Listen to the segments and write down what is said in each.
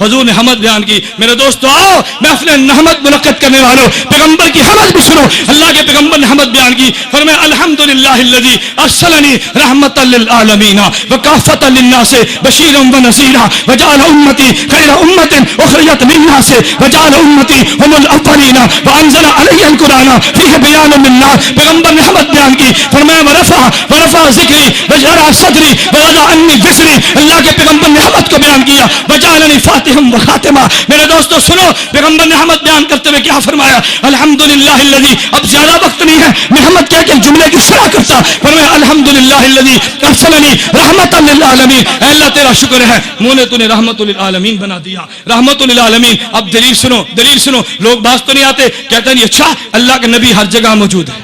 حضور نے حمد بیان کی. میرے دوستو آؤ محفل حمد منعقد کرنے والوں پیغمبر کی حمد بھی سنو. اللہ کے پیغمبر نے حمد بیان کی, فرمایا الحمدللہ الذی ارسلنی رحمتا للعالمین وکافۃ للناس بشیرا ونذیرا وجعل امتی خیر امۃ اخرجت للناس وجعل امتی هم الاولین وانزل علی القرآن فیہ بیان للناس. پیغمبر نے حمد بیان کی, فرمایا ورفع ذکری وجرع صدری ووضع عنی وزری. اللہ کے پیغمبر نے حمد کو بیان کیا, وجعلنی فاتحا وخاتما. میرے دوستو سنو پیغمبر نے حمد بیان کرتے ہوئے کیا فرمایا, الحمدللہ الذی. اب زیادہ وقت نہیں ہے میں حمد کہہ کے جملے کی شرح کرتا. فرمایا الحمدللہ الذی ارسلنی رحمتا للعالمین. اے اللہ تیرا شکر ہے منہ نے تو نے رحمت للعالمین بنا دیا, رحمت للعالمین. اب دلیل سنو, دلیل سنو. لوگ باز تو نہیں آتے, کہتے ہیں اچھا اللہ کا نبی ہر جگہ موجود ہے.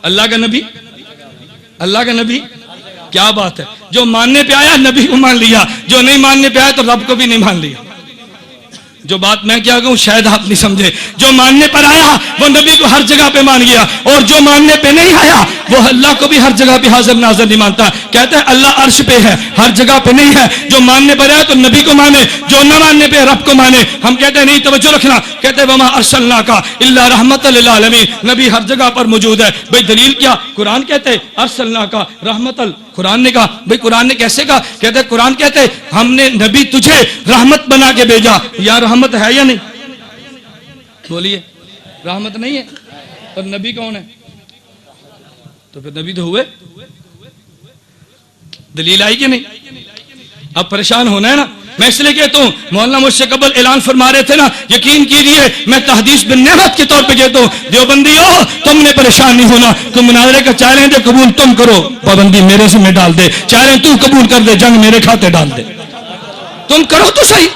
اللہ کا نبی, اللہ کا نبی, کیا بات ہے. جو ماننے پہ آیا نبی کو مان لیا, جو نہیں ماننے پہ آیا تو رب کو بھی نہیں مان لیا. جو بات میں کیا کہوں شاید آپ نہیں سمجھے. جو ماننے پر آیا وہ نبی کو ہر جگہ پہ مان گیا, اور جو ماننے پہ نہیں آیا وہ اللہ کو بھی ہر جگہ پہ حاضر ناظر نہیں مانتا. کہتے ہیں اللہ عرش پہ ہے, ہر جگہ پہ نہیں ہے. جو ماننے پر آیا تو نبی کو مانے, جو نہ ماننے پہ رب کو مانے. ہم کہتے ہیں نہیں, توجہ رکھنا. کہتے ہیں وما ارسلناک الا رحمۃ للعالمین. نبی ہر جگہ پر موجود ہے. بھئی دلیل کیا؟ قرآن کہتے ارسلناک رحمۃ. قرآن نے کہا, بھئی قرآن نے کیسے کہا؟ کہتے قرآن کہتے ہم نے نبی تجھے رحمت بنا کے بھیجا. یا رحمت ہے یا نہیں؟ بولیے رحمت نہیں ہے, اور نبی کون ہے؟ تو پھر نبی تو ہوئے. دلیل آئی کہ نہیں؟ اب پریشان ہونا ہے نا. میں اس لیے کہتا ہوں, مولانا مجھ سے قبل اعلان فرما رہے تھے نا, یقین کیجیے میں تحدیث بن نعمت کے طور پہ کہتا ہوں دیوبندیو تم نے پریشان نہیں ہونا. تم مناظرے کا چیلنج ہے قبول تم کرو, پابندی میرے سے میں ڈال دے. چیلنج تو قبول کر دے, جنگ میرے کھاتے ڈال دے. تم کرو تو صحیح.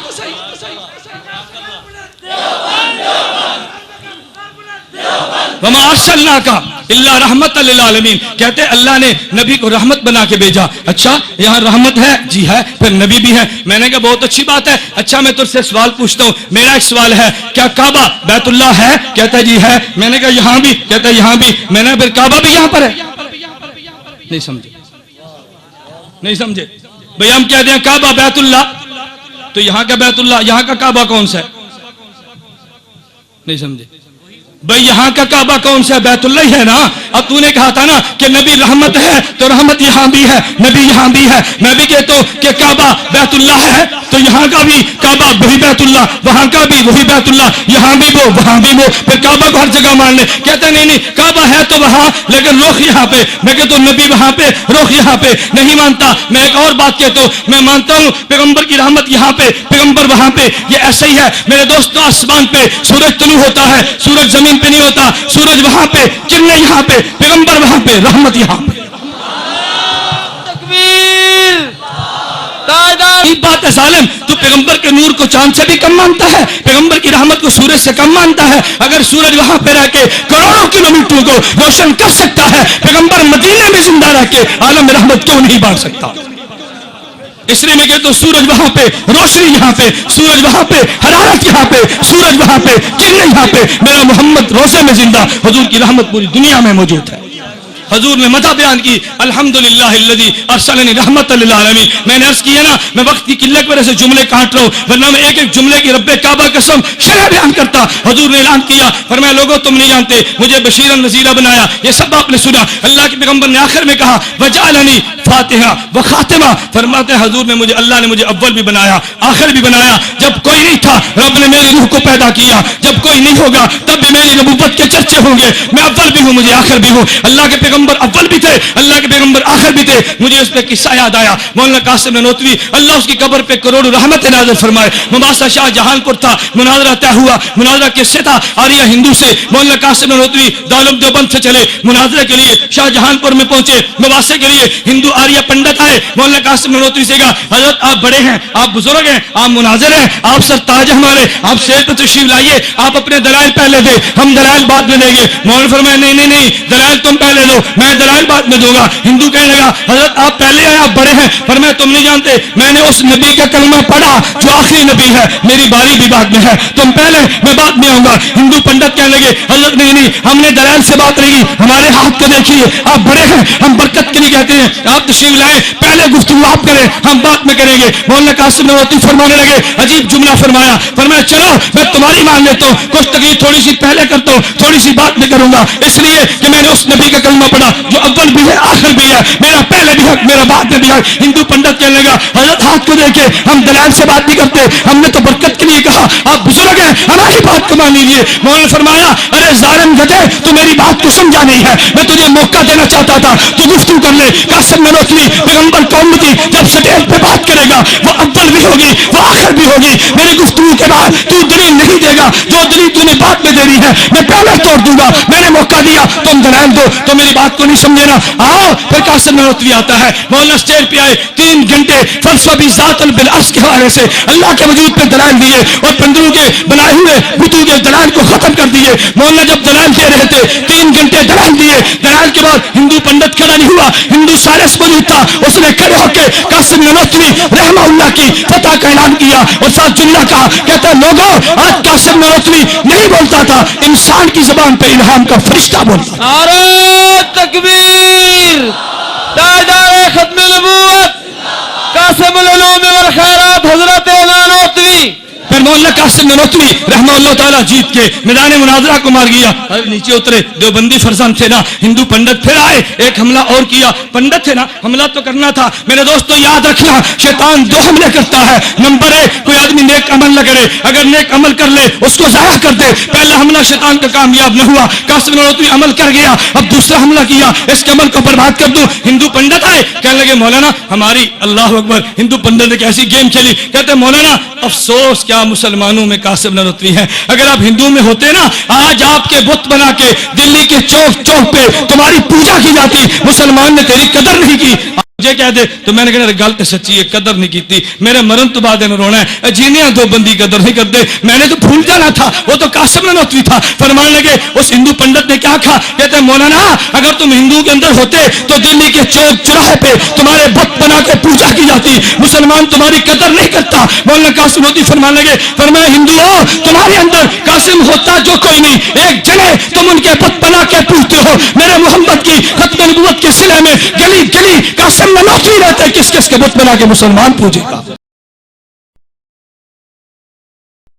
وما ارسلناک الا رحمۃ للعالمین. کہتے اللہ نے نبی کو رحمت بنا کے بھیجا. اچھا یہاں رحمت ہے؟ جی ہے. پھر نبی بھی ہے. میں نے کہا بہت اچھی بات ہے. اچھا میں تجھ سے سوال پوچھتا ہوں, میرا ایک سوال ہے, کیا کعبہ بیت اللہ ہے؟ کہتا ہے جی ہے. میں نے کہا یہاں بھی؟ کہتا ہے یہاں بھی. میں نے پھر کعبہ بھی یہاں پر ہے. نہیں سمجھے, نہیں سمجھے. بھئی ہم کہہ دیں کعبہ بیت اللہ, تو یہاں کا بیت اللہ, یہاں کا کعبہ کون سا ہے؟ نہیں سمجھے. بھئی یہاں کا کعبہ کون سا ہے؟ بیت اللہ ہی ہے نا. اب تو نے کہا تھا نا کہ نبی رحمت ہے, تو رحمت یہاں بھی ہے, نبی یہاں بھی ہے. میں بھی کہتا ہوں کہ کعبہ بیت اللہ ہے, تو یہاں کا بھی کعبہ وہی بیت اللہ, وہاں کا بھی وہی بیت اللہ, یہاں بھی وہ وہاں بھی وہ. پھر کعبہ کو ہر جگہ مان لے. کہتے نہیں نہیں کعبہ ہے تو وہاں, لیکن رخ یہاں پہ. میں کہتا ہوں نبی وہاں پہ, رخ یہاں پہ. نہیں مانتا. میں ایک اور بات کہتا ہوں, میں مانتا ہوں پیغمبر کی رحمت یہاں پہ, پیغمبر وہاں پہ. یہ ایسا ہی ہے میرے دوستو. آسمان پہ سورج طلوع ہوتا ہے, سورج زمین پہ نہیں ہوتا. سورج وہاں پہ, چننے یہاں پہ, پیغمبر وہاں پہ, رحمت یہاں پہ. تکبیر. بات ہے ظالم, تو پیغمبر کے نور کو چاند سے بھی کم مانتا ہے, پیغمبر کی رحمت کو سورج سے کم مانتا ہے. اگر سورج وہاں پہ رہ کے کروڑوں کلومیٹروں کو روشن کر سکتا ہے, پیغمبر مدینے میں زندہ رہ کے عالم رحمت کیوں نہیں بانٹ سکتا؟ اس لیے میں کہتا ہوں سورج وہاں پہ, روشنی یہاں پہ, سورج وہاں پہ, حرارت یہاں پہ, سورج وہاں پہ, کرنیں یہاں پہ. میرا محمد روزے میں زندہ, حضور کی رحمت پوری دنیا میں موجود ہے. حضور نے مدح بیان کی, الحمدللہ الذی ارسلنی رحمۃ للعالمین. میں نے عرض کیا نا میں وقت کی قلت کی وجہ سے جملے کاٹ رہا ہوں, ورنہ میں ایک ایک جملے کی رب کعبہ قسم شرح بیان کرتا. حضور نے اعلان کیا, فرمایا لوگوں تم نہیں جانتے مجھے بشیرا نذیرا بنایا. یہ سب آپ نے سنا. اللہ کے پیغمبر نے آخر میں کہا وجعلنی فاتحہ وخاتمہ. فرماتے ہیں حضور نے مجھے, اللہ نے مجھے اول بھی بنایا آخر بھی بنایا. جب کوئی نہیں تھا رب نے میری روح کو پیدا کیا, جب کوئی نہیں ہوگا تب بھی میری نبوت کے چرچے ہوں گے. میں اول بھی ہوں, مجھے آخر بھی ہوں. اللہ کے پیغمبر اول بھی تھے, اللہ کے پیغمبر آخر بھی تھے. مجھے اس پہ قصہ یاد آیا. مولانا قاسم نانوتوی اللہ اس کی قبر پہ کروڑوں رحمت نازل فرمائے. مباحثہ شاہ جہان پور تھا, مناظرہ طے ہوا. مناظرہ کس سے تھا؟ آریہ ہندو سے. مولانا قاسم نانوتوی دارالعلوم دیوبند سے چلے مناظرے کے لیے, شاہ جہان پور میں پہنچے مباحثے کے لیے. ہندو آریہ پنڈت آئے, مولانا قاسم نانوتوی سے کہا حضرت آپ بڑے ہیں, آپ بزرگ ہیں, آپ مناظر ہیں, آپ سرتاج ہیں ہمارے, آپ سیر پہ تشریف لائیے, آپ اپنے دلائل پہلے دے, ہم دلائل بعد میں دیں گے. مولانا فرمایا نہیں نہیں نہیں, دلائل تم پہلے دو. میں دلائل بعد میں دوں گا. ہندو کہنے لگا حضرت آپ پہلے آئے, آپ بڑے ہیں. فرمایا تم نہیں جانتے میں نے اس نبی کا کلمہ پڑھا جو آخری نبی ہے, میری باری بھی بعد میں ہے, تم پہلے میں بعد میں آؤں گا. ہندو پنڈت کہنے لگے حضرت نہیں, ہم نے دلائل سے بات رہی, ہمارے ہاتھ کو دیکھیے, آپ بڑے ہیں, ہم برکت کے لیے کہتے ہیں, آپ تشریف لائیں, پہلے گفتگو آپ کریں, ہم بات میں کریں گے. مولانا قاسم نانوتوی فرمانے لگے عجیب جملہ فرمایا, چلو میں تمہاری مان لیتا ہوں, کچھ تقریر تھوڑی سی پہلے کرتا ہوں, تھوڑی سی بات میں کروں گا, اس لیے کہ میں نے اس نبی کا کلمہ پڑھا جو اول بھی ہے آخر بھی ہے, میرا پہلے بھی حق, میرا بعد میں بھی حق. ہندو پنڈت کہنے لگا حضرت ہاتھ کو دیکھے, ہم دلائل سے بات نہیں کرتے, ہم نے تو برکت کے لیے کہا, آپ بزرگ ہیں, ہماری بات کو مان لیجیے. مولانا فرمایا ارے ظالم گدھے, تو میری بات کو سمجھا نہیں ہے, میں تجھے موقع دینا چاہتا تھا, تو گفتگو کر لے. قاسم نانوتوی پیغمبر قوم کی جب سٹیج پہ بات کرے گا وہ اول بھی ہوگی وہ آخر بھی ہوگی, میری گفتگو کے بعد تو دلیل نہیں دے گا, جو دلیل تو نے بات میں دے رہی ہے میں پہلے توڑ دوں گا. میں نے موقع دیا, تم دلائل دو, تو میری بات کو نہیں سمجھے نا. آؤ پھر قاسم نانوتوی آتا ہے, مولانا اسٹیج پہ آئے, 3 گھنٹے فلسفہ بھی ذات بالعرش کے حوالے سے اللہ کے وجود پہ دلائل دیے اور پندروں کے بنائے ہوئے بتوں کے دلائل کو ختم کر دیے. مولانا جب دلائل دے رہے تھے 3 گھنٹے دلائل دیے, دلائل کے بعد ہندو پنڈت کھڑا نہیں ہوا, ہندو سائنس موجود تھا, اس نے کھڑے ہو کے قاسم نانوتوی رحمہ اللہ کی فتح کا اعلان کیا اور ساتھ جملہ کہا, کہتا ہے لوگوں آج قاسم نانوتوی نہیں بولتا تھا, انسان کی زبان پہ الہام کا فرشتہ بولتا. نعرہ تکبیر, تاجدار ختم نبوت قاسم العلوم والخیرات حضرت نانوتوی. پھر مولانا قاسم نانوتوی رحمہ اللہ تعالیٰ جیت کے میدان مناظرہ کو مار گیا. نیچے اترے, دیوبندی فرزند تھے نا, ہندو پنڈت پھر آئے, ایک حملہ اور کیا. پنڈت تھے نا, حملہ تو کرنا تھا. میرے دوستو یاد رکھنا, شیطان 2 حملے کرتا ہے. نمبر 1, کوئی آدمی نیک عمل نہ کرے, اگر نیک عمل کر لے اس کو ضائع کر دے. پہلا حملہ شیطان کا کامیاب نہ ہوا, قاسم نانوتوی عمل کر گیا, اب دوسرا حملہ کیا, اس کے عمل کو برباد کر دوں. ہندو پنڈت آئے, کہنے لگے مولانا ہماری, اللہ اکبر, ہندو پنڈت نے کیسی گیم کھیلی. کہتے مولانا افسوس کیا مسلمانوں میں قاسم نانوتوی ہے, اگر آپ ہندو میں ہوتے نا آج آپ کے بت بنا کے دلی کے چوک چوک پہ تمہاری پوجا کی جاتی, مسلمان نے تیری قدر نہیں کی. مجھے کہہ دے تو میں نے کہا گل تو سچی ہے, قدر نہیں کی, میرے مرن تو بعد میں رونا ہے, جینیاں دو بندی قدر نہیں کرتے, میں نے تو بھول جانا تھا, وہ تو قاسم نانوتوی تھا. فرمانے لگے اس ہندو پنڈت نے کیا کہا, کہتے ہیں مولانا اگر تم ہندو کے اندر ہوتے تو دلی کے چوک چوراہے پہ تمہارے بت بنا کے پوجا کی جاتی, مسلمان تمہاری قدر نہیں کرتا. مولانا قاسم نانوتوی فرمانے لگے, فرمایا ہندوؤں تمہارے اندر قاسم ہوتا جو کوئی نہیں, ایک جنے تم ان کے بت بنا کے پوجتے ہو. میرے محمد کی ختم نبوت کے سلے میں گلی گلی قاسم نانوتوی رہتے, کس کس کے بت بنا کے مسلمان پوجے گا.